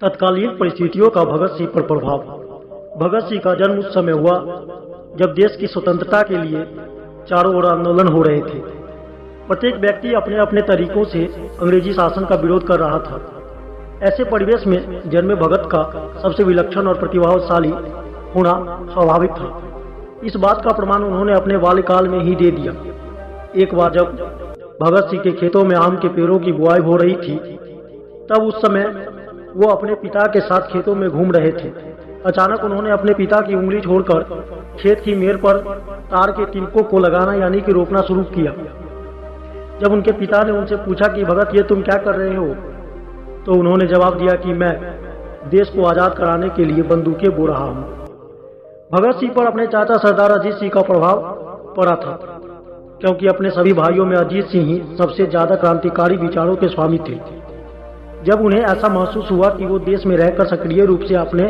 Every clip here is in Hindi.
तत्कालीन परिस्थितियों का भगत सिंह पर प्रभाव। भगत सिंह का जन्म उस समय हुआ जब देश की स्वतंत्रता के लिए चारों ओर आंदोलन हो रहे थे। प्रत्येक व्यक्ति अपने अपने तरीकों से अंग्रेजी शासन का विरोध कर रहा था। ऐसे परिवेश में जन्मे भगत का सबसे विलक्षण और प्रतिभाशाली होना स्वाभाविक था। इस बात का प्रमाण उन्होंने अपने बाल्यकाल में ही दे दिया। एक बार जब भगत सिंह के खेतों में आम के पेड़ों की बुआई हो रही थी, तब उस समय वो अपने पिता के साथ खेतों में घूम रहे थे। अचानक उन्होंने अपने पिता की उंगली छोड़कर खेत की मेड़ पर तार के तिनकों को लगाना यानी कि रोकना शुरू किया। जब उनके पिता ने उनसे पूछा कि भगत ये तुम क्या कर रहे हो, तो उन्होंने जवाब दिया कि मैं देश को आजाद कराने के लिए बंदूकें बो रहा हूँ। भगत सिंह पर अपने चाचा सरदार अजीत सिंह का प्रभाव पड़ा था, क्योंकि अपने सभी भाइयों में अजीत सिंह ही सबसे ज्यादा क्रांतिकारी विचारों के स्वामी थे। जब उन्हें ऐसा महसूस हुआ कि वो देश में रहकर सक्रिय रूप से अपने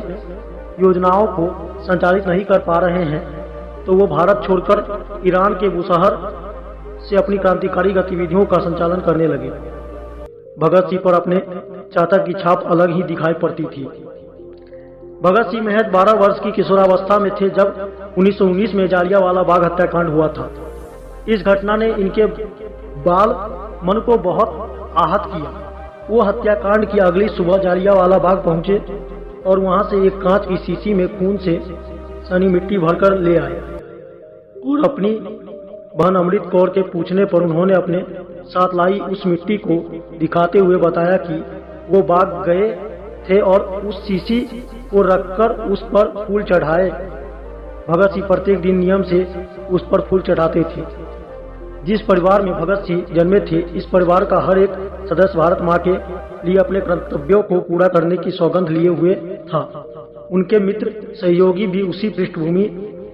योजनाओं को संचालित नहीं कर पा रहे हैं, तो वो भारत छोड़कर ईरान के बुशहर से अपनी क्रांतिकारी गतिविधियों का संचालन करने लगे। भगत सिंह पर अपने चाचा की छाप अलग ही दिखाई पड़ती थी। भगत सिंह महज 12 वर्ष की किशोरावस्था में थे जब 1919 में जालियांवाला बाग हत्याकांड हुआ था। इस घटना ने इनके बाल मन को बहुत आहत किया। वो हत्याकांड की अगली सुबह जालियांवाला बाग पहुंचे और वहां से एक कांच की शीशी में खून से सनी मिट्टी भरकर ले आए और अपनी बहन अमृत कौर के पूछने पर उन्होंने अपने साथ लाई उस मिट्टी को दिखाते हुए बताया कि वो बाग गए थे और उस शीशी को रखकर उस पर फूल चढ़ाए। भगत सिंह प्रत्येक दिन नियम से उस पर फूल चढ़ाते थे। जिस परिवार में भगत सिंह जन्मे थे, इस परिवार का हर एक सदस्य भारत माँ के लिए अपने कर्तव्यों को पूरा करने की सौगंध लिए हुए था। उनके मित्र सहयोगी भी उसी पृष्ठभूमि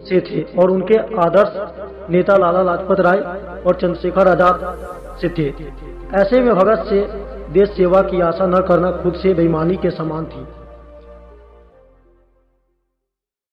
से थे और उनके आदर्श नेता लाला लाजपत राय और चंद्रशेखर आजाद से थे। ऐसे में भगत से देश सेवा की आशा न करना खुद से बेईमानी के समान थी।